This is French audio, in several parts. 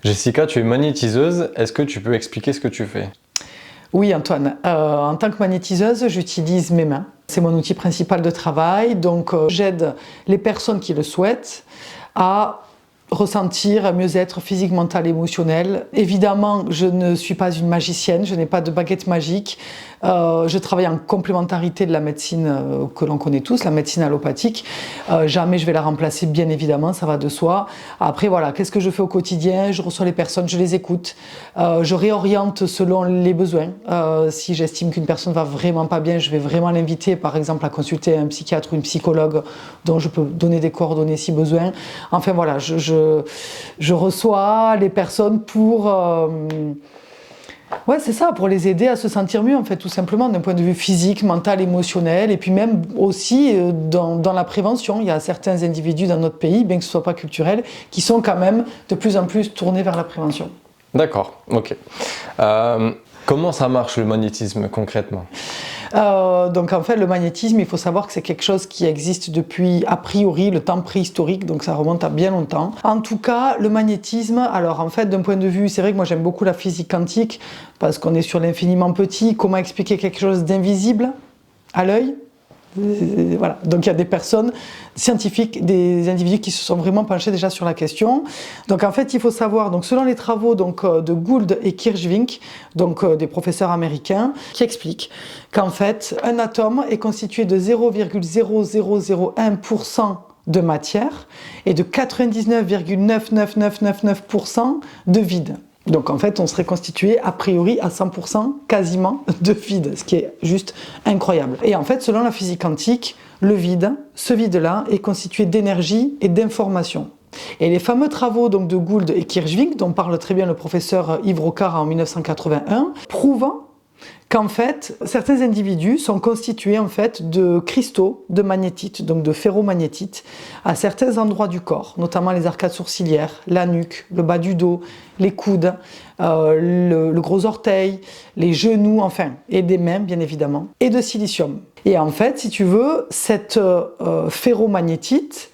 Jessica, tu es magnétiseuse. Est-ce que tu peux expliquer ce que tu fais? Oui, Antoine. En tant que magnétiseuse, j'utilise mes mains. C'est mon outil principal de travail. Donc, j'aide les personnes qui le souhaitent à ressentir un mieux-être physique, mental, émotionnel. Évidemment, je ne suis pas une magicienne, je n'ai pas de baguette magique. Je travaille en complémentarité de la médecine que l'on connaît tous, la médecine allopathique. Jamais je vais la remplacer, bien évidemment, ça va de soi. Après, voilà, qu'est-ce que je fais au quotidien? Je reçois les personnes, je les écoute. Je réoriente selon les besoins. Si j'estime qu'une personne va vraiment pas bien, je vais vraiment l'inviter, par exemple, à consulter un psychiatre ou une psychologue dont je peux donner des coordonnées si besoin. Enfin, voilà, je reçois les personnes pour... ouais, c'est ça, pour les aider à se sentir mieux, en fait, tout simplement, d'un point de vue physique, mental, émotionnel, et puis même aussi dans la prévention. Il y a certains individus dans notre pays, bien que ce ne soit pas culturel, qui sont quand même de plus en plus tournés vers la prévention. D'accord, ok. Comment ça marche le magnétisme concrètement? Donc en fait, le magnétisme, il faut savoir que c'est quelque chose qui existe depuis, a priori, le temps préhistorique, donc ça remonte à bien longtemps. En tout cas, le magnétisme, alors en fait, d'un point de vue, c'est vrai que moi j'aime beaucoup la physique quantique, parce qu'on est sur l'infiniment petit. Comment expliquer quelque chose d'invisible à l'œil? Voilà, donc il y a des personnes scientifiques, des individus qui se sont vraiment penchés déjà sur la question. Donc en fait, il faut savoir, donc selon les travaux de Gould et Kirschvink, donc des professeurs américains, qui expliquent qu'en fait, un atome est constitué de 0,0001% de matière et de 99,99999% de vide. Donc en fait, on serait constitué a priori à 100% quasiment de vide, ce qui est juste incroyable. Et en fait, selon la physique quantique, le vide, ce vide-là, est constitué d'énergie et d'information. Et les fameux travaux donc, de Gould et Kirschvink, dont parle très bien le professeur Yves Rocard en 1981, prouvent qu'en fait, certains individus sont constitués en fait de cristaux de magnétite, donc de ferromagnétite, à certains endroits du corps, notamment les arcades sourcilières, la nuque, le bas du dos, les coudes, le gros orteil, les genoux, enfin, et des mains bien évidemment, et de silicium. Et en fait, si tu veux, cette ferromagnétite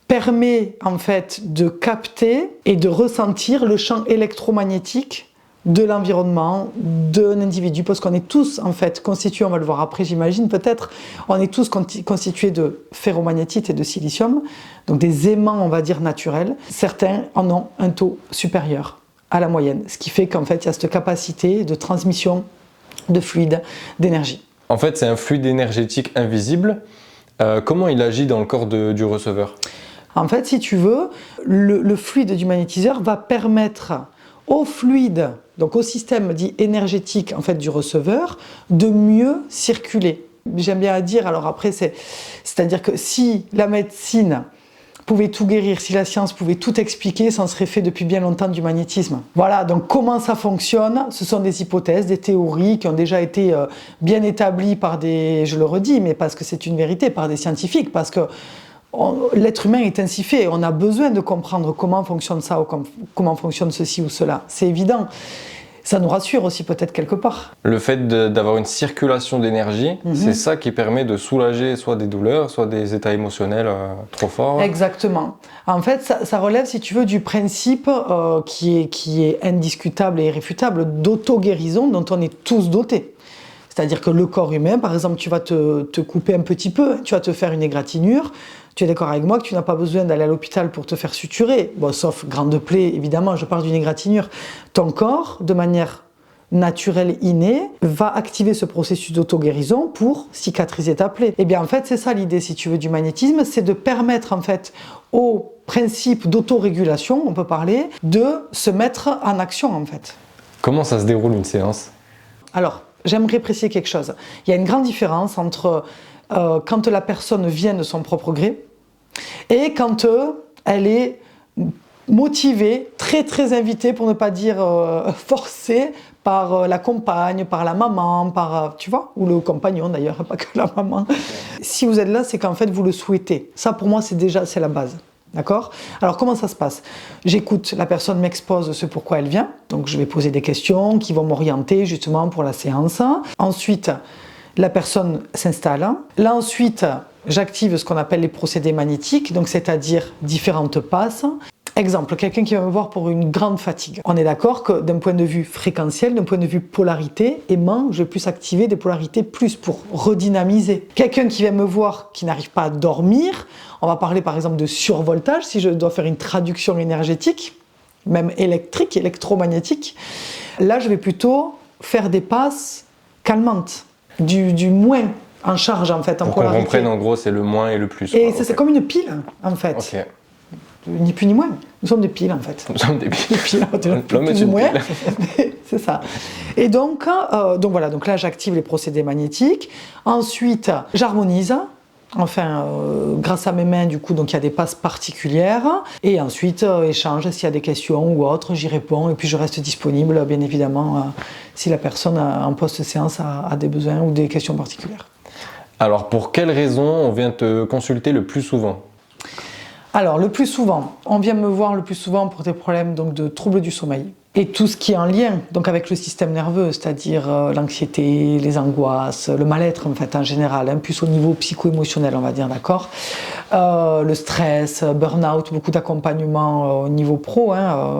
permet en fait de capter et de ressentir le champ électromagnétique de l'environnement, d'un individu, parce qu'on est tous en fait constitués, on va le voir après j'imagine peut-être, on est tous constitués de ferromagnétite et de silicium, donc des aimants on va dire naturels. Certains en ont un taux supérieur à la moyenne, ce qui fait qu'en fait il y a cette capacité de transmission de fluide, d'énergie. En fait, c'est un fluide énergétique invisible. Comment il agit dans le corps du receveur? En fait, si tu veux, le fluide du magnétiseur va permettre au fluide, donc au système dit énergétique en fait du receveur, de mieux circuler. J'aime bien à dire, alors après c'est-à-dire que si la médecine pouvait tout guérir, si la science pouvait tout expliquer, ça en serait fait depuis bien longtemps du magnétisme. Voilà, donc comment ça fonctionne? Ce sont des hypothèses, des théories qui ont déjà été bien établies par des, je le redis, mais parce que c'est une vérité, par des scientifiques, parce que l'être humain est ainsi fait, on a besoin de comprendre comment fonctionne ça ou comment fonctionne ceci ou cela, c'est évident. Ça nous rassure aussi peut-être quelque part. Le fait d'avoir une circulation d'énergie, c'est ça qui permet de soulager soit des douleurs, soit des états émotionnels trop forts. Exactement. En fait, ça relève, si tu veux, du principe qui est indiscutable et irréfutable d'auto-guérison dont on est tous dotés. C'est-à-dire que le corps humain, par exemple, tu vas te couper un petit peu, tu vas te faire une égratignure. Tu es d'accord avec moi que tu n'as pas besoin d'aller à l'hôpital pour te faire suturer, bon, sauf grande plaie, évidemment, je parle d'une égratignure. Ton corps, de manière naturelle, innée, va activer ce processus d'auto-guérison pour cicatriser ta plaie. Et bien en fait, c'est ça l'idée, si tu veux, du magnétisme, c'est de permettre en fait au principe d'autorégulation, on peut parler, de se mettre en action en fait. Comment ça se déroule une séance? Alors, j'aimerais préciser quelque chose. Il y a une grande différence entre quand la personne vient de son propre gré et quand elle est motivée, très très invitée, pour ne pas dire forcée, par la compagne, par la maman, par, tu vois, ou le compagnon d'ailleurs, pas que la maman. Si vous êtes là, c'est qu'en fait vous le souhaitez. Ça pour moi c'est la base. D'accord? Alors comment ça se passe? J'écoute, la personne m'expose ce pourquoi elle vient, donc je vais poser des questions qui vont m'orienter justement pour la séance. Ensuite, la personne s'installe. Là ensuite, j'active ce qu'on appelle les procédés magnétiques, donc c'est-à-dire différentes passes. Exemple, quelqu'un qui va me voir pour une grande fatigue. On est d'accord que d'un point de vue fréquentiel, d'un point de vue polarité, aimant, je vais plus activer des polarités plus pour redynamiser. Quelqu'un qui vient me voir qui n'arrive pas à dormir, on va parler par exemple de survoltage, si je dois faire une traduction énergétique, même électrique, électromagnétique. Là, je vais plutôt faire des passes calmantes, du moins en charge en fait, en pour polarité. qu'on comprenne, en gros, c'est le moins et le plus. Et c'est comme une pile en fait. Ok. Ni plus ni moins. Nous sommes des piles en fait. Nous sommes des piles. L'homme est une pile. C'est ça. Et donc voilà, donc là j'active les procédés magnétiques. Ensuite, j'harmonise. Enfin, grâce à mes mains, du coup, donc il y a des passes particulières. Et ensuite, échange, s'il y a des questions ou autres, j'y réponds. Et puis je reste disponible, bien évidemment, si la personne en post-séance a des besoins ou des questions particulières. Alors, pour quelles raisons on vient te consulter le plus souvent ? Alors, le plus souvent, on vient me voir le plus souvent pour des problèmes donc, de troubles du sommeil. Et tout ce qui est en lien donc, avec le système nerveux, c'est-à-dire l'anxiété, les angoisses, le mal-être en fait en général, hein, plus au niveau psycho-émotionnel on va dire, d'accord, le stress, burn-out, beaucoup d'accompagnement au niveau pro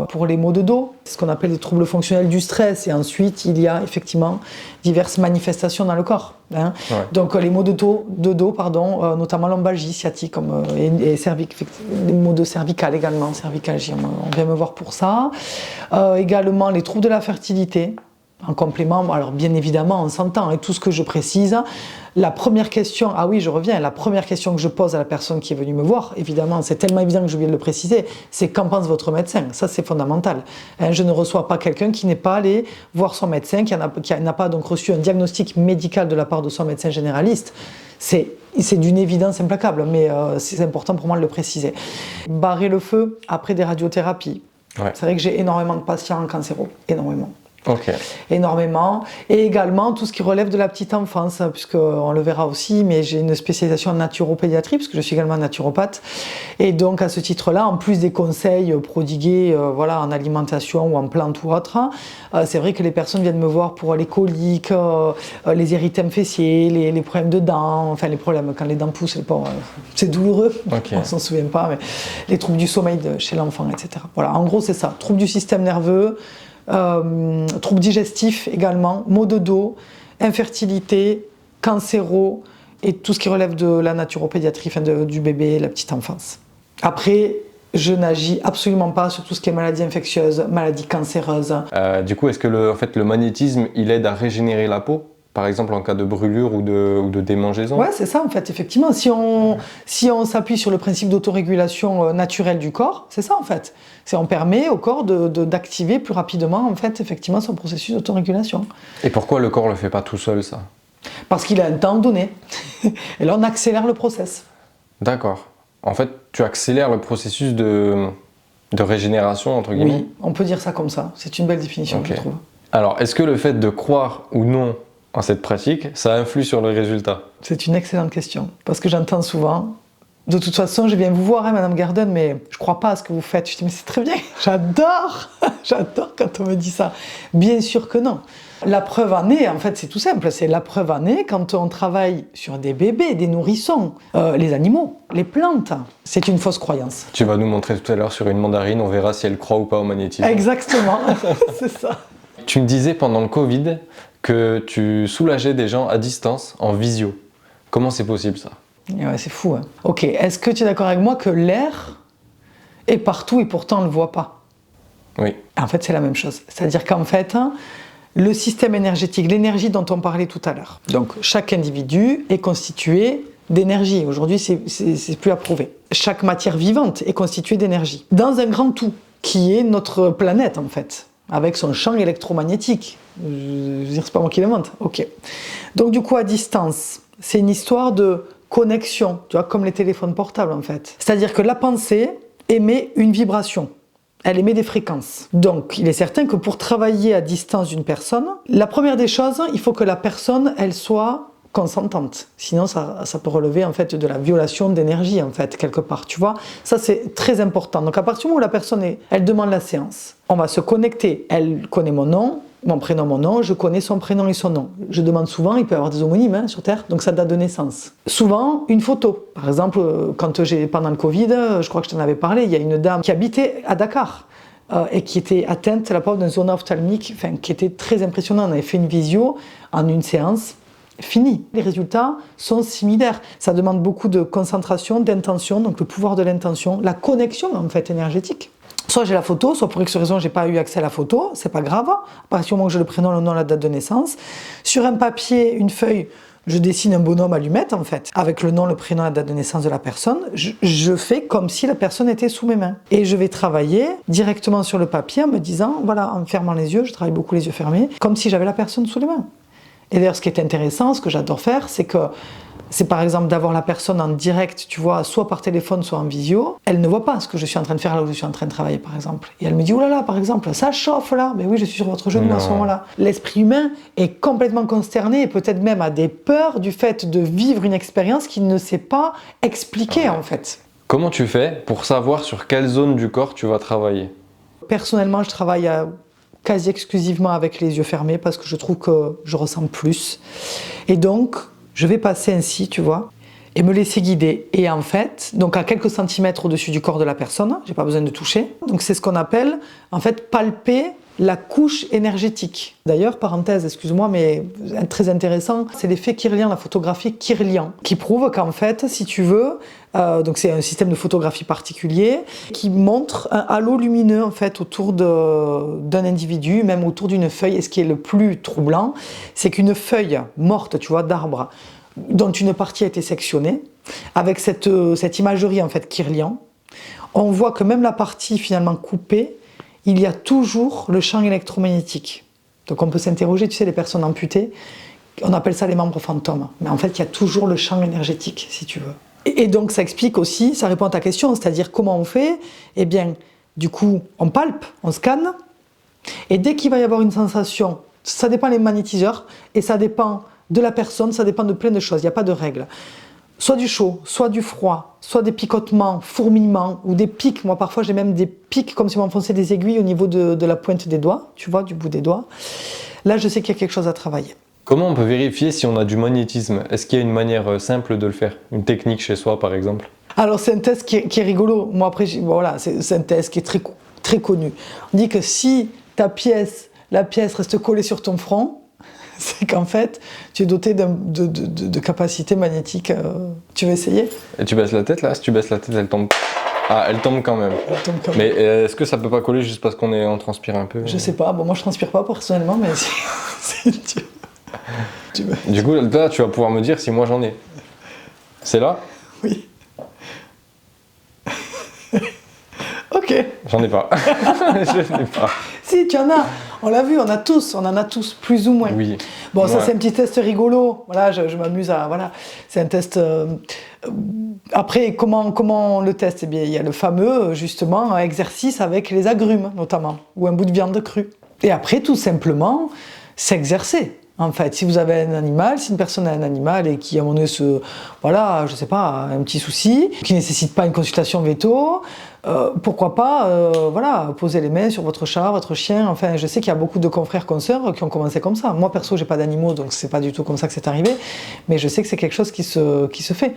pour les maux de dos, c'est ce qu'on appelle les troubles fonctionnels du stress. Et ensuite, il y a effectivement diverses manifestations dans le corps. Hein. Ouais. Donc les maux de dos, notamment lombalgie, sciatique et les maux de cervical également, cervicalgie, on vient me voir pour ça. Également les troubles de la fertilité, en complément, alors bien évidemment on s'entend, et tout ce que je précise, la première question, la première question que je pose à la personne qui est venue me voir, évidemment c'est tellement évident que je viens de le préciser, c'est qu'en pense votre médecin, ça c'est fondamental. Je ne reçois pas quelqu'un qui n'est pas allé voir son médecin, qui n'a pas donc reçu un diagnostic médical de la part de son médecin généraliste. C'est d'une évidence implacable, mais c'est important pour moi de le préciser. Barrer le feu après des radiothérapies. Ouais. C'est vrai que j'ai énormément de patients en cancéro, énormément. Okay. Énormément. Et également tout ce qui relève de la petite enfance, puisqu'on le verra aussi, mais j'ai une spécialisation en naturopédiatrie, puisque je suis également naturopathe. Et donc à ce titre-là, en plus des conseils prodigués en alimentation ou en plantes ou autre, c'est vrai que les personnes viennent me voir pour les coliques, les érythèmes fessiers, les problèmes de dents, enfin les problèmes quand les dents poussent, c'est douloureux, okay. On s'en souvient pas, mais les troubles du sommeil chez l'enfant, etc. Voilà, en gros c'est ça, troubles du système nerveux, troubles digestifs également, maux de dos, infertilité, cancéro et tout ce qui relève de la naturopédiatrie, du bébé, la petite enfance. Après, je n'agis absolument pas sur tout ce qui est maladies infectieuses, maladies cancéreuses. Du coup, est-ce que le magnétisme, il aide à régénérer la peau ? Par exemple, en cas de brûlure ou de démangeaison ? Ouais, c'est ça en fait, effectivement. Si on s'appuie sur le principe d'autorégulation naturelle du corps, c'est ça en fait. On permet au corps d'activer plus rapidement en fait, effectivement, son processus d'autorégulation. Et pourquoi le corps ne le fait pas tout seul, ça ? Parce qu'il a un temps donné. Et là, on accélère le process. D'accord. En fait, tu accélères le processus de régénération, entre guillemets ? Oui, on peut dire ça comme ça. C'est une belle définition, okay. Je trouve. Alors, est-ce que le fait de croire ou non en cette pratique, ça influe sur le résultat ? C'est une excellente question, parce que j'entends souvent, de toute façon, je viens vous voir, Madame Garden, mais je crois pas à ce que vous faites. Je dis, mais c'est très bien, j'adore quand on me dit ça. Bien sûr que non. La preuve en est, en fait, c'est tout simple, c'est la preuve en est quand on travaille sur des bébés, des nourrissons, les animaux, les plantes. C'est une fausse croyance. Tu vas nous montrer tout à l'heure sur une mandarine, on verra si elle croit ou pas au magnétisme. Exactement, c'est ça. Tu me disais pendant le Covid que tu soulageais des gens à distance, en visio. Comment c'est possible ça ? Ouais, c'est fou. Hein. Ok, est-ce que tu es d'accord avec moi que l'air est partout et pourtant on ne le voit pas ? Oui. En fait, c'est la même chose. C'est-à-dire qu'en fait, le système énergétique, l'énergie dont on parlait tout à l'heure, donc chaque individu est constitué d'énergie. Aujourd'hui, c'est plus à prouver. Chaque matière vivante est constituée d'énergie. Dans un grand tout, qui est notre planète en fait, avec son champ électromagnétique. Je veux dire, c'est pas moi qui l'invente. Ok. Donc du coup, à distance, c'est une histoire de connexion, tu vois, comme les téléphones portables en fait. C'est-à-dire que la pensée émet une vibration. Elle émet des fréquences. Donc, il est certain que pour travailler à distance d'une personne, la première des choses, il faut que la personne, elle soit consentante. Sinon, ça peut relever en fait de la violation d'énergie en fait quelque part. Tu vois, ça c'est très important. Donc, à partir du moment où la personne elle demande la séance, on va se connecter. Elle connaît mon nom, mon prénom, mon nom, je connais son prénom et son nom. Je demande souvent, il peut y avoir des homonymes sur Terre, donc sa date de naissance. Souvent, une photo. Par exemple, pendant le Covid, je crois que je t'en avais parlé, il y a une dame qui habitait à Dakar et qui était atteinte, la pauvre, d'une zone ophtalmique, qui était très impressionnante. On avait fait une visio en une séance. Fini. Les résultats sont similaires. Ça demande beaucoup de concentration, d'intention, donc le pouvoir de l'intention, la connexion en fait énergétique. Soit j'ai la photo, soit pour X raison j'ai pas eu accès à la photo, c'est pas grave. À partir du moment où j'ai le prénom, le nom, la date de naissance. Sur un papier, une feuille, je dessine un bonhomme allumette en fait, avec le nom, le prénom, la date de naissance de la personne. Je fais comme si la personne était sous mes mains. Et je vais travailler directement sur le papier en me disant, voilà, en fermant les yeux, je travaille beaucoup les yeux fermés, comme si j'avais la personne sous les mains. Et d'ailleurs, ce qui est intéressant, ce que j'adore faire, c'est par exemple d'avoir la personne en direct, tu vois, soit par téléphone, soit en visio. Elle ne voit pas ce que je suis en train de faire là où je suis en train de travailler, par exemple. Et elle me dit, oh là là, par exemple, ça chauffe là. Mais oui, je suis sur votre genou à ce moment-là. L'esprit humain est complètement consterné et peut-être même a des peurs du fait de vivre une expérience qu'il ne sait pas expliquer, en fait. Comment tu fais pour savoir sur quelle zone du corps tu vas travailler? Personnellement, je travaille quasi exclusivement avec les yeux fermés parce que je trouve que je ressens plus. Et donc, je vais passer ainsi, tu vois, et me laisser guider. Et en fait, donc à quelques centimètres au-dessus du corps de la personne, j'ai pas besoin de toucher. Donc c'est ce qu'on appelle, en fait, palper la couche énergétique. D'ailleurs, parenthèse, excuse-moi, mais très intéressant, c'est l'effet Kirlian, la photographie Kirlian, qui prouve qu'en fait, si tu veux, donc c'est un système de photographie particulier qui montre un halo lumineux en fait autour d'un individu, même autour d'une feuille. Et ce qui est le plus troublant, c'est qu'une feuille morte, tu vois, d'arbre, dont une partie a été sectionnée, avec cette imagerie en fait Kirlian, on voit que même la partie finalement coupée, il y a toujours le champ électromagnétique. Donc on peut s'interroger, tu sais, les personnes amputées, on appelle ça les membres fantômes. Mais en fait, il y a toujours le champ énergétique, si tu veux. Et donc ça explique aussi, ça répond à ta question, c'est-à-dire comment on fait. Eh bien, du coup, on palpe, on scanne, et dès qu'il va y avoir une sensation, ça dépend des magnétiseurs, et ça dépend de la personne, ça dépend de plein de choses, il n'y a pas de règle. Soit du chaud, soit du froid, soit des picotements, fourmillements, ou des pics. Moi, parfois, j'ai même des pics comme si on m'enfonçait des aiguilles au niveau de la pointe des doigts, tu vois, du bout des doigts. Là, je sais qu'il y a quelque chose à travailler. Comment on peut vérifier si on a du magnétisme? Est-ce qu'il y a une manière simple de le faire? Une technique chez soi, par exemple? Alors, c'est un test qui est rigolo. Moi, après, voilà, c'est un test qui est très, très connu. On dit que si la pièce reste collée sur ton front, c'est qu'en fait, tu es doté de capacités magnétiques. Tu veux essayer? Et tu baisses la tête, là? Si tu baisses la tête, elle tombe. Ah, elle tombe quand même. Mais est-ce que ça peut pas coller juste parce qu'on transpire un peu? Je sais pas. Bon, moi, je transpire pas personnellement, mais si tu veux. Du coup, là, tu vas pouvoir me dire si moi j'en ai. C'est là? Oui. Ok. J'en ai pas. Je n'ai pas. Si, tu en as. On l'a vu, on en a tous, plus ou moins. Oui. Bon, ça c'est un petit test rigolo. Voilà, je m'amuse à... Voilà, c'est un test... Après, comment on le teste? Eh bien, il y a le fameux, justement, exercice avec les agrumes, notamment, ou un bout de viande crue. Et après, tout simplement, s'exercer. En fait, si vous avez un animal, si une personne a un animal et qui, à un moment donné, voilà, je sais pas, un petit souci, qui ne nécessite pas une consultation veto, pourquoi pas, voilà, poser les mains sur votre chat, votre chien. Enfin, je sais qu'il y a beaucoup de confrères, consoeurs qui ont commencé comme ça. Moi, perso, j'ai pas d'animaux, donc c'est pas du tout comme ça que c'est arrivé. Mais je sais que c'est quelque chose qui se fait.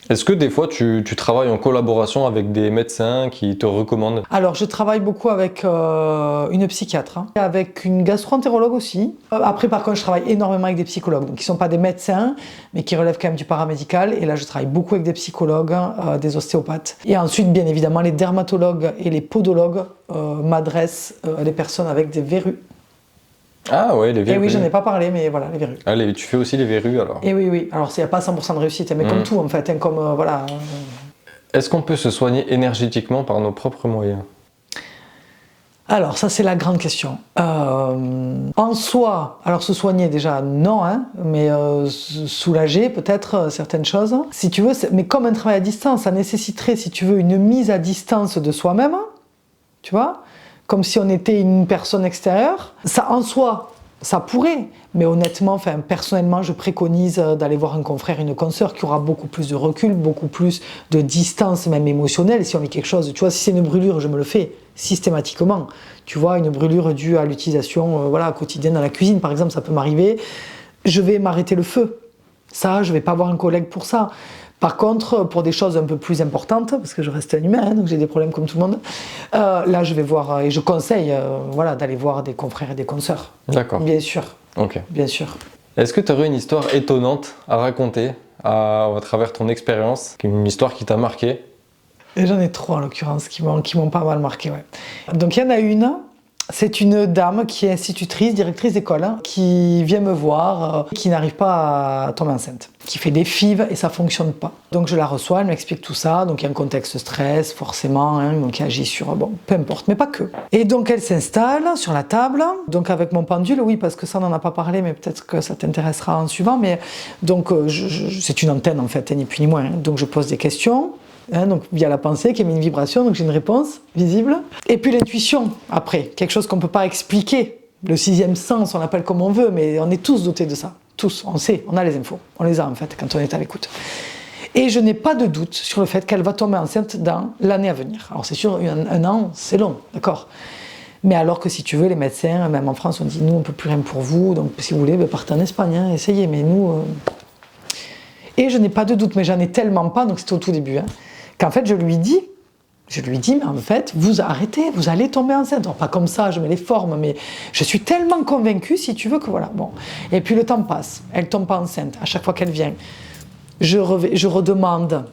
Est-ce que des fois tu travailles en collaboration avec des médecins qui te recommandent? Alors je travaille beaucoup avec une psychiatre, avec une gastro-entérologue aussi. Après par contre je travaille énormément avec des psychologues, donc qui ne sont pas des médecins, mais qui relèvent quand même du paramédical. Et là je travaille beaucoup avec des psychologues, des ostéopathes. Et ensuite bien évidemment les dermatologues et les podologues m'adressent à des personnes avec des verrues. Ah ouais, les verrues. Et oui, j'en ai pas parlé, mais voilà, les verrues. Ah, tu fais aussi les verrues alors? Et oui. Alors, il n'y a pas 100% de réussite, mais comme tout en fait, comme voilà. Est-ce qu'on peut se soigner énergétiquement par nos propres moyens? Alors, ça, c'est la grande question. En soi, alors se soigner déjà, non, mais soulager peut-être certaines choses. Si tu veux, mais comme un travail à distance, ça nécessiterait, si tu veux, une mise à distance de soi-même, tu vois, comme si on était une personne extérieure. Ça, en soi, Ça pourrait, mais honnêtement, enfin, personnellement, je préconise d'aller voir un confrère, une consoeur qui aura beaucoup plus de recul, beaucoup plus de distance, même émotionnelle. Si on vit quelque chose, tu vois, si c'est une brûlure, je me le fais systématiquement. Tu vois, une brûlure due à l'utilisation voilà, quotidienne dans la cuisine, par exemple, ça peut m'arriver. Je vais m'arrêter le feu. Ça, je ne vais pas voir un collègue pour ça. Par contre, pour des choses un peu plus importantes, parce que je reste un humain, donc j'ai des problèmes comme tout le monde, là je vais voir, et je conseille voilà, d'aller voir des confrères et des consoeurs. D'accord. Bien sûr. Ok. Bien sûr. Est-ce que tu aurais une histoire étonnante à raconter à travers ton expérience, une histoire qui t'a marqué? Et j'en ai trois en l'occurrence qui m'ont pas mal marqué. Ouais. Donc il y en a une. C'est une dame qui est institutrice, directrice d'école, qui vient me voir, qui n'arrive pas à tomber enceinte, qui fait des FIV et ça fonctionne pas. Donc je la reçois, elle m'explique tout ça, donc il y a un contexte stress forcément, donc qui agit sur, bon, peu importe, mais pas que. Et donc elle s'installe sur la table, donc avec mon pendule, oui, parce que ça on n'en a pas parlé, mais peut-être que ça t'intéressera en suivant, mais donc c'est une antenne en fait, ni plus ni moins, donc je pose des questions. Donc via la pensée qui émet une vibration, donc j'ai une réponse visible. Et puis l'intuition, après, quelque chose qu'on ne peut pas expliquer. Le sixième sens, on l'appelle comme on veut, mais on est tous dotés de ça. Tous, on sait, on a les infos. On les a en fait quand on est à l'écoute. Et je n'ai pas de doute sur le fait qu'elle va tomber enceinte dans l'année à venir. Alors c'est sûr, un an, c'est long, d'accord. Mais alors que si tu veux, les médecins, même en France, on dit nous on ne peut plus rien pour vous, donc si vous voulez, partez en Espagne, essayez, mais nous... Et je n'ai pas de doute, mais j'en ai tellement pas, donc c'était au tout début, qu'en fait je lui dis, mais en fait, vous arrêtez, vous allez tomber enceinte. Alors, pas comme ça, je mets les formes, mais je suis tellement convaincue, si tu veux, que voilà. Bon. Et puis le temps passe, elle tombe pas enceinte, à chaque fois qu'elle vient. Je redemande,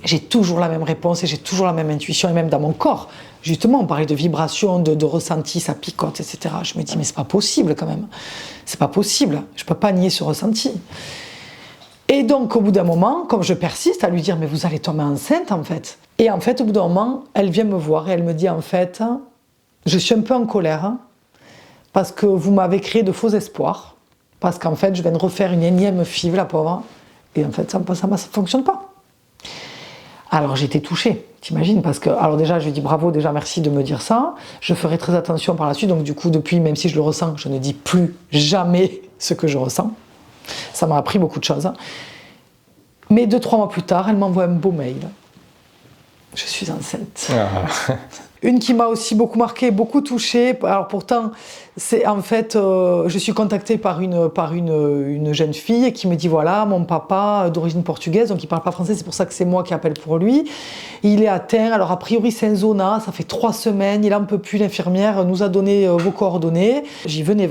j'ai toujours la même réponse et j'ai toujours la même intuition, et même dans mon corps. Justement, on parlait de vibration, de ressenti, ça picote, etc. Je me dis, mais c'est pas possible quand même. C'est pas possible, je peux pas nier ce ressenti. Et donc, au bout d'un moment, comme je persiste à lui dire « mais vous allez tomber enceinte, en fait ». Et en fait, au bout d'un moment, elle vient me voir et elle me dit « en fait, je suis un peu en colère parce que vous m'avez créé de faux espoirs, parce qu'en fait, je viens de refaire une énième FIV, la pauvre, et en fait, ça ne fonctionne pas. » Alors, j'étais touchée, t'imagines, parce que, alors déjà, je lui dis « bravo, déjà, merci de me dire ça, je ferai très attention par la suite ». Donc du coup, depuis, même si je le ressens, je ne dis plus jamais ce que je ressens. Ça m'a appris beaucoup de choses. Mais 2-3 mois plus tard, elle m'envoie un beau mail. Je suis enceinte. Ah. Une qui m'a aussi beaucoup marquée, beaucoup touchée. Alors pourtant, c'est en fait, je suis contactée par une jeune fille qui me dit voilà, mon papa d'origine portugaise, donc il parle pas français, c'est pour ça que c'est moi qui appelle pour lui. Il est atteint. Alors a priori c'est un zona, ça fait 3 semaines, il en peut plus. L'infirmière nous a donné vos coordonnées. J'y venez.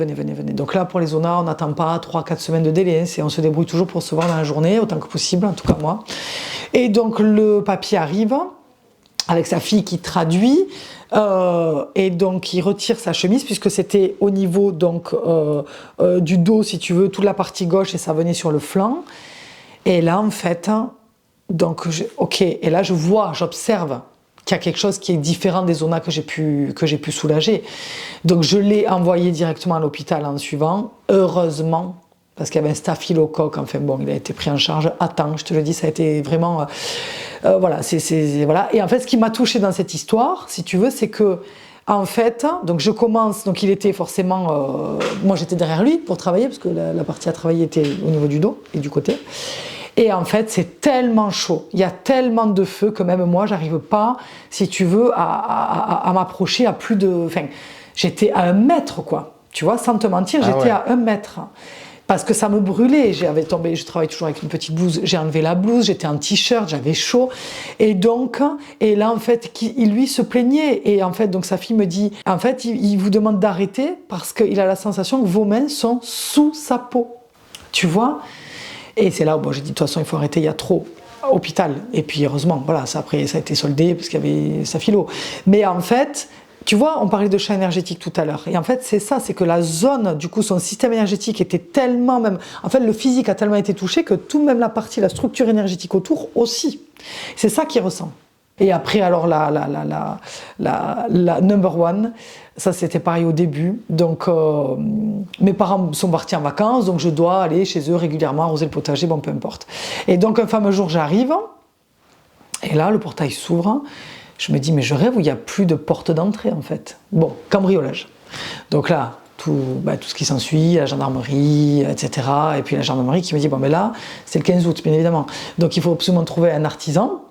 Donc là pour les zonas, on n'attend pas 3-4 semaines de délai. On se débrouille toujours pour se voir dans la journée autant que possible, en tout cas moi. Et donc le papier arrive, avec sa fille qui traduit, et donc il retire sa chemise, puisque c'était au niveau donc, du dos, si tu veux, toute la partie gauche, et ça venait sur le flanc. Et là, en fait, donc, ok, et là, j'observe qu'il y a quelque chose qui est différent des zonas que j'ai pu soulager. Donc, je l'ai envoyé directement à l'hôpital en suivant, heureusement, parce qu'il y avait un staphylocoque, enfin bon, il a été pris en charge à temps, je te le dis, ça a été vraiment... voilà, voilà. Et en fait, ce qui m'a touchée dans cette histoire, si tu veux, c'est que, en fait, donc je commence, donc il était forcément... moi, j'étais derrière lui pour travailler, parce que la partie à travailler était au niveau du dos et du côté. Et en fait, c'est tellement chaud, il y a tellement de feu que même moi, j'arrive pas, si tu veux, à m'approcher à plus de... Enfin, j'étais à 1 mètre, quoi. Tu vois, sans te mentir, j'étais à 1 mètre. Parce que ça me brûlait, je travaille toujours avec une petite blouse, j'ai enlevé la blouse, j'étais en t-shirt, j'avais chaud. Et donc, et là en fait, il lui se plaignait. Et en fait, donc sa fille me dit, en fait, il vous demande d'arrêter parce qu'il a la sensation que vos mains sont sous sa peau. Tu vois? Et c'est là où bon, j'ai dit, de toute façon, il faut arrêter, il y a trop. Hôpital. Et puis heureusement, voilà, après ça a été soldé parce qu'il y avait sa philo. Mais en fait... Tu vois, on parlait de champ énergétique tout à l'heure. Et en fait, c'est ça, c'est que la zone, du coup, son système énergétique était tellement même... En fait, le physique a tellement été touché que tout même la partie, la structure énergétique autour aussi. C'est ça qu'il ressent. Et après, alors, la number one, ça c'était pareil au début. Donc, mes parents sont partis en vacances, donc je dois aller chez eux régulièrement, arroser le potager, bon, peu importe. Et donc, un fameux jour, j'arrive, et là, le portail s'ouvre. Je me dis, mais je rêve où il n'y a plus de porte d'entrée, en fait. Bon, cambriolage. Donc là, tout ce qui s'ensuit, la gendarmerie, etc. Et puis la gendarmerie qui me dit, bon mais là, c'est le 15 août, bien évidemment. Donc il faut absolument trouver un artisan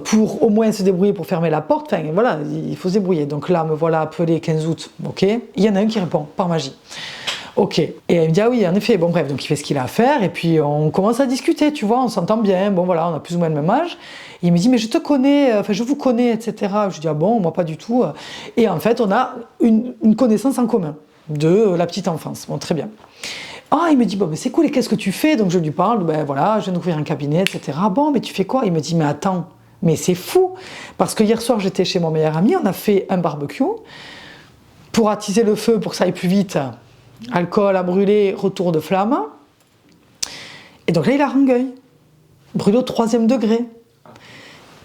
pour au moins se débrouiller pour fermer la porte. Enfin voilà, il faut se débrouiller. Donc là, me voilà appelé 15 août, ok. Il y en a un qui répond, par magie. Ok. Et elle me dit, ah oui, en effet, bon bref, donc il fait ce qu'il a à faire, et puis on commence à discuter, tu vois, on s'entend bien, bon voilà, on a plus ou moins le même âge. Et il me dit, mais je te connais, enfin je vous connais, etc. Je dis, ah bon, moi pas du tout. Et en fait, on a une connaissance en commun de la petite enfance. Bon, très bien. Ah, il me dit, bon, mais c'est cool, et qu'est-ce que tu fais? Donc je lui parle, ben voilà, je viens d'ouvrir un cabinet, etc. Bon, mais tu fais quoi? Il me dit, mais attends, mais c'est fou, parce que hier soir, j'étais chez mon meilleur ami, on a fait un barbecue pour attiser le feu, pour que ça aille plus vite. Alcool à brûler, retour de flamme. Et donc là, il a rangueil. Brûlé au 3e degré.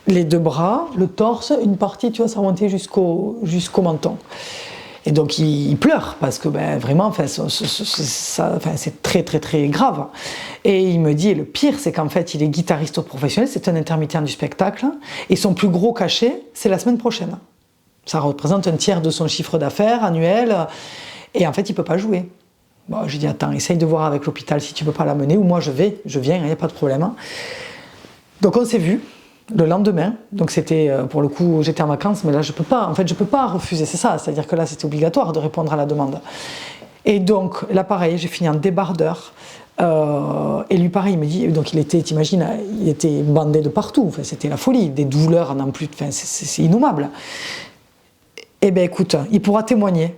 Les 2 bras, le torse, une partie, tu vois, ça remontait jusqu'au menton. Et donc il pleure parce que ben, vraiment, enfin, c'est très très très grave. Et il me dit, et le pire, c'est qu'en fait, il est guitariste professionnel, c'est un intermittent du spectacle, et son plus gros cachet, c'est la semaine prochaine. Ça représente un tiers de son chiffre d'affaires annuel, et en fait, il ne peut pas jouer. Bon, je lui dis, attends, essaye de voir avec l'hôpital si tu ne peux pas l'amener, ou moi je viens, il n'y a pas de problème. Donc on s'est vu le lendemain, donc c'était, pour le coup, j'étais en vacances, mais là je peux pas refuser, c'est ça, c'est-à-dire que là c'était obligatoire de répondre à la demande. Et donc, là pareil, j'ai fini en débardeur, et lui pareil, il me dit, donc il était, t'imagines, il était bandé de partout, enfin, c'était la folie, des douleurs en plus, enfin, c'est innommable. Eh bien écoute, il pourra témoigner,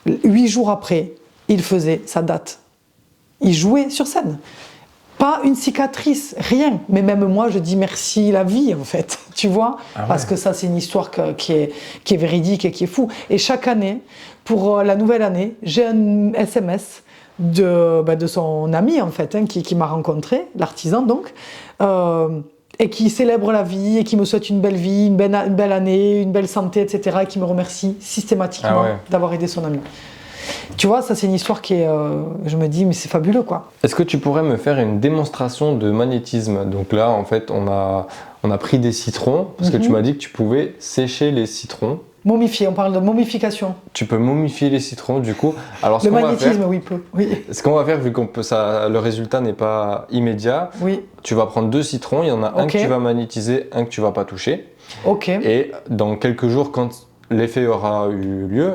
8 jours après, il faisait sa date, il jouait sur scène. Pas une cicatrice, rien. Mais même moi, je dis merci la vie, en fait. Tu vois, parce que ça, c'est une histoire qui est véridique et qui est fou. Et chaque année, pour la nouvelle année, j'ai un SMS de son ami, en fait, hein, qui m'a rencontré, l'artisan, donc, et qui célèbre la vie, et qui me souhaite une belle vie, une belle année, une belle santé, etc., et qui me remercie systématiquement d'avoir aidé son ami. Tu vois, ça c'est une histoire qui est, je me dis, mais c'est fabuleux quoi. Est-ce que tu pourrais me faire une démonstration de magnétisme? Donc là, en fait, on a pris des citrons, parce que tu m'as dit que tu pouvais sécher les citrons. Momifier, on parle de momification. Tu peux momifier les citrons, du coup. Alors, le magnétisme, oui, peut. Oui. Ce qu'on va faire, vu que le résultat n'est pas immédiat, tu vas prendre 2 citrons, il y en a un que tu vas magnétiser, un que tu vas pas toucher. Ok. Et dans quelques jours, quand l'effet aura eu lieu,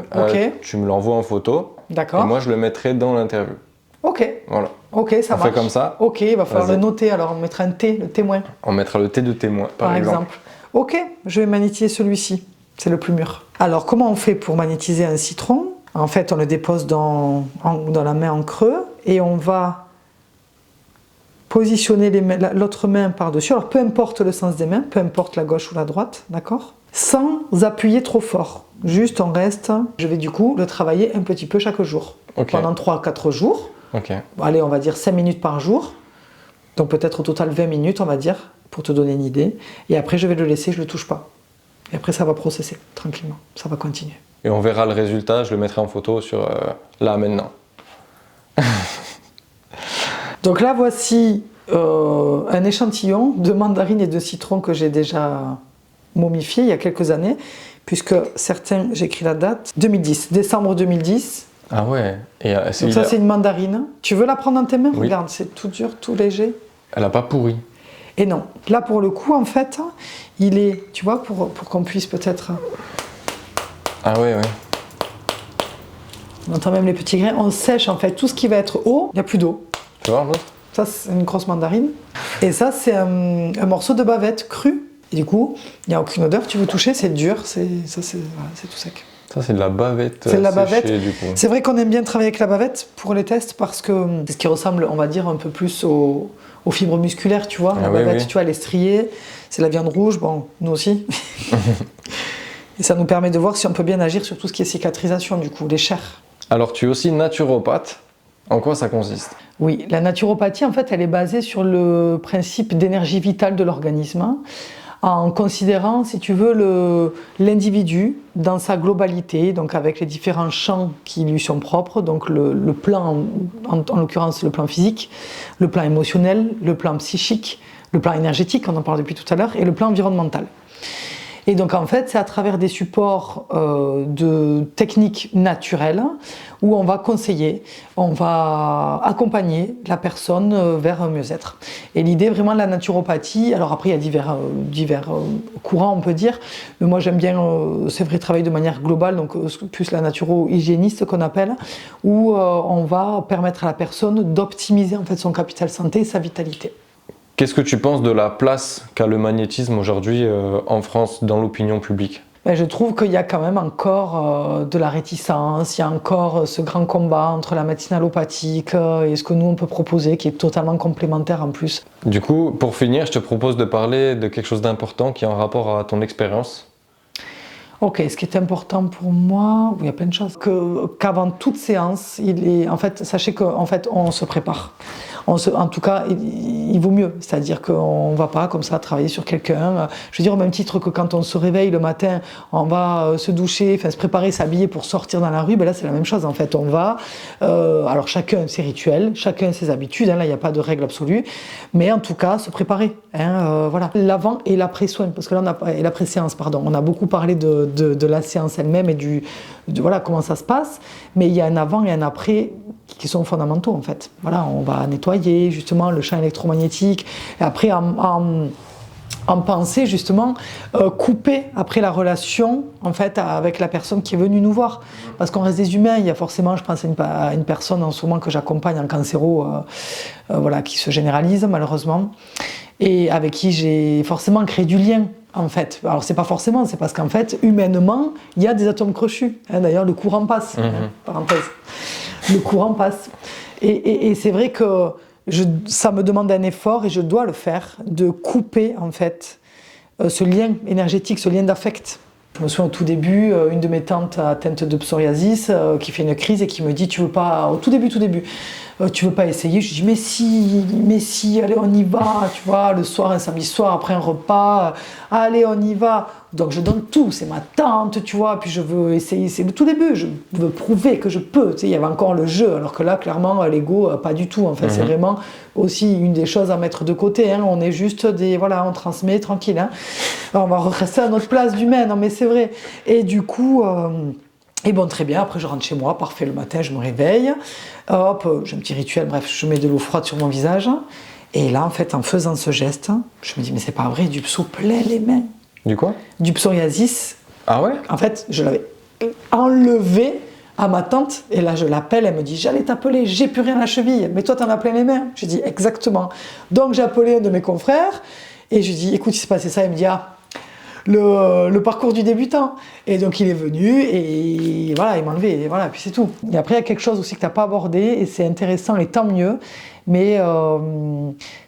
tu me l'envoies en photo. D'accord. Et moi, je le mettrai dans l'interview. Ok. Voilà. Ok, ça marche. On fait comme ça. Ok, il va falloir le noter alors. On mettra un T, le témoin. On mettra le T de témoin, par exemple. Ok, je vais magnétiser celui-ci. C'est le plus mûr. Alors, comment on fait pour magnétiser un citron? En fait, on le dépose dans la main en creux et on va positionner l'autre main par-dessus. Alors, peu importe le sens des mains, peu importe la gauche ou la droite, d'accord? Sans appuyer trop fort. Juste, on reste. Je vais du coup le travailler un petit peu chaque jour. Pendant 3-4 jours. Bon, allez, on va dire 5 minutes par jour. Donc peut-être au total 20 minutes, on va dire, pour te donner une idée. Et après, je vais le laisser, je ne le touche pas. Et après, ça va processer tranquillement. Ça va continuer. Et on verra le résultat, je le mettrai en photo sur là, maintenant. Donc là, voici un échantillon de mandarines et de citron que j'ai déjà momifié il y a quelques années, puisque certains, j'ai écrit la date, 2010, décembre 2010. Ah ouais. Et, donc ça, c'est une mandarine. Tu veux la prendre dans tes mains? Oui. Regarde, c'est tout dur, tout léger. Elle n'a pas pourri. Et non. Là, pour le coup, en fait, il est, tu vois, pour qu'on puisse peut-être... Ah ouais. On entend même les petits grains. On sèche, en fait, tout ce qui va être eau, il n'y a plus d'eau. Tu vois, l'autre? Ça, c'est une grosse mandarine. Et ça, c'est un morceau de bavette cru. Et du coup, il n'y a aucune odeur. Tu veux toucher, c'est dur, c'est tout sec. Ça, c'est de la bavette. C'est de la bavette. Séchée, du coup. C'est vrai qu'on aime bien travailler avec la bavette pour les tests parce que c'est ce qui ressemble, on va dire, un peu plus aux fibres musculaires, tu vois. La bavette, tu vois, elle est striée. C'est la viande rouge, bon, nous aussi. Et ça nous permet de voir si on peut bien agir sur tout ce qui est cicatrisation, du coup, les chairs. Alors, tu es aussi naturopathe. En quoi ça consiste? Oui, la naturopathie, en fait, elle est basée sur le principe d'énergie vitale de l'organisme, en considérant, si tu veux, l'individu dans sa globalité, donc avec les différents champs qui lui sont propres, donc le plan, en l'occurrence le plan physique, le plan émotionnel, le plan psychique, le plan énergétique, on en parle depuis tout à l'heure, et le plan environnemental. Et donc en fait, c'est à travers des supports de techniques naturelles où on va conseiller, on va accompagner la personne vers un mieux-être. Et l'idée vraiment de la naturopathie, alors après il y a divers courants on peut dire, mais moi j'aime bien, c'est vrai, travailler de manière globale, donc plus la naturo-hygiéniste qu'on appelle, où on va permettre à la personne d'optimiser en fait son capital santé et sa vitalité. Qu'est-ce que tu penses de la place qu'a le magnétisme aujourd'hui en France dans l'opinion publique ? Je trouve qu'il y a quand même encore de la réticence, il y a encore ce grand combat entre la médecine allopathique et ce que nous on peut proposer qui est totalement complémentaire en plus. Du coup, pour finir, je te propose de parler de quelque chose d'important qui est en rapport à ton expérience. Ok, ce qui est important pour moi, il y a plein de choses. Qu'avant toute séance, sachez qu'en fait, on se prépare. En tout cas, il vaut mieux. C'est-à-dire qu'on ne va pas comme ça travailler sur quelqu'un. Je veux dire, au même titre que quand on se réveille le matin, on va se doucher, se préparer, s'habiller pour sortir dans la rue. Ben là, c'est la même chose. En fait, on va. Alors, chacun ses rituels, chacun ses habitudes. Là, il n'y a pas de règle absolue. Mais en tout cas, se préparer. Voilà. L'avant et l'après-soin. Parce que là, et l'après-séance, pardon. On a beaucoup parlé de la séance elle-même et voilà comment ça se passe. Mais il y a un avant et un après qui sont fondamentaux en fait. Voilà, on va nettoyer justement le champ électromagnétique et après en pensée justement couper après la relation en fait avec la personne qui est venue nous voir, parce qu'on reste des humains. Il y a forcément, je pense à une personne en ce moment que j'accompagne en cancéro voilà, qui se généralise malheureusement et avec qui j'ai forcément créé du lien. En fait, alors c'est pas forcément, c'est parce qu'en fait, humainement, il y a des atomes crochus. D'ailleurs, le courant passe. Parenthèse. Le courant passe. Et c'est vrai que ça me demande un effort et je dois le faire, de couper en fait ce lien énergétique, ce lien d'affect. Je me souviens au tout début, une de mes tantes atteinte de psoriasis qui fait une crise et qui me dit, tu veux pas, au tout début, tu veux pas essayer? Je dis mais si, allez on y va, tu vois, le soir, un samedi soir, après un repas, allez on y va. Donc je donne tout, c'est ma tante, tu vois, puis je veux essayer, c'est le tout début, je veux prouver que je peux, tu sais, il y avait encore le jeu, alors que là, clairement, l'ego, pas du tout, en fait, c'est vraiment aussi une des choses à mettre de côté, on est juste voilà, on transmet tranquille, Alors, on va rester à notre place d'humain, non mais c'est vrai, et du coup... Et bon, très bien, après je rentre chez moi, parfait, le matin je me réveille, hop, j'ai un petit rituel, bref, je mets de l'eau froide sur mon visage, et là en fait, en faisant ce geste, je me dis, mais c'est pas vrai, du pso plein les mains. Du quoi? Du psoriasis. Ah ouais? En fait, je l'avais enlevé à ma tante, et là je l'appelle, elle me dit, j'allais t'appeler, j'ai plus rien à la cheville, mais toi t'en as plein les mains. Je dis, exactement. Donc j'ai appelé un de mes confrères, et je dis, écoute, il s'est passé ça, il me dit, le parcours du débutant. Et donc il est venu et voilà, il m'a enlevé, et voilà, puis c'est tout. Et après il y a quelque chose aussi que tu n'as pas abordé et c'est intéressant et tant mieux, mais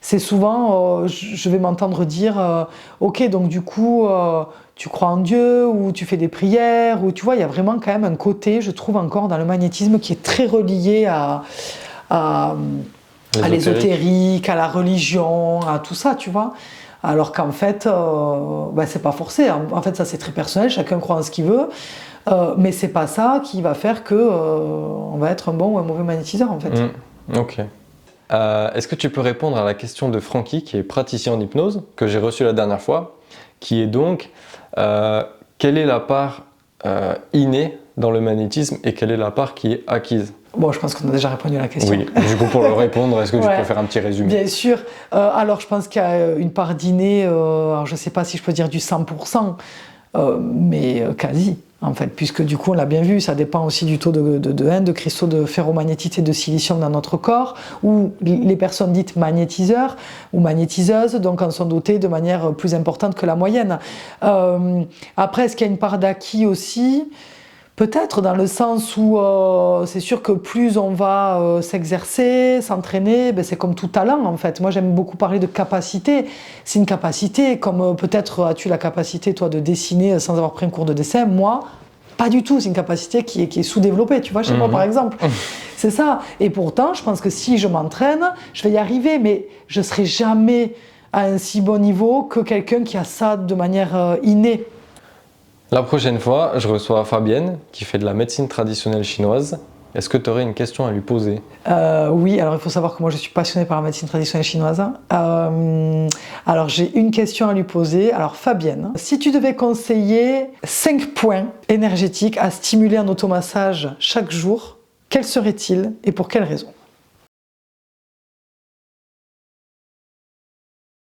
c'est souvent, je vais m'entendre dire, ok, donc du coup tu crois en Dieu ou tu fais des prières, ou tu vois, il y a vraiment quand même un côté, je trouve encore dans le magnétisme qui est très relié à l'ésotérique, à la religion, à tout ça, tu vois. Alors qu'en fait, c'est pas forcé. En fait, ça c'est très personnel, chacun croit en ce qu'il veut. Mais c'est pas ça qui va faire que on va être un bon ou un mauvais magnétiseur, en fait. Ok. Est-ce que tu peux répondre à la question de Francky, qui est praticien en hypnose, que j'ai reçue la dernière fois, qui est donc quelle est la part innée dans le magnétisme et quelle est la part qui est acquise? Bon, je pense qu'on a déjà répondu à la question. Oui, du coup, pour le répondre, est-ce que tu peux faire un petit résumé? Bien sûr. Alors, je pense qu'il y a une part d'inné, alors je ne sais pas si je peux dire du 100%, mais quasi, en fait, puisque du coup, on l'a bien vu, ça dépend aussi du taux de cristaux de ferromagnétité et de silicium dans notre corps, où les personnes dites magnétiseurs ou magnétiseuses, donc en sont dotées de manière plus importante que la moyenne. Après, est-ce qu'il y a une part d'acquis aussi ? Peut-être dans le sens où c'est sûr que plus on va s'exercer, s'entraîner, c'est comme tout talent en fait. Moi j'aime beaucoup parler de capacité. C'est une capacité, comme peut-être as-tu la capacité toi de dessiner sans avoir pris un cours de dessin. Moi, pas du tout. C'est une capacité qui est sous-développée, tu vois, chez moi par exemple. C'est ça. Et pourtant, je pense que si je m'entraîne, je vais y arriver, mais je serai jamais à un si bon niveau que quelqu'un qui a ça de manière innée. La prochaine fois, je reçois Fabienne, qui fait de la médecine traditionnelle chinoise, Est-ce que tu aurais une question à lui poser? Oui, alors il faut savoir que moi je suis passionnée par la médecine traditionnelle chinoise. Alors j'ai une question à lui poser. Alors Fabienne, si tu devais conseiller 5 points énergétiques à stimuler en automassage chaque jour, quels seraient-ils et pour quelles raisons?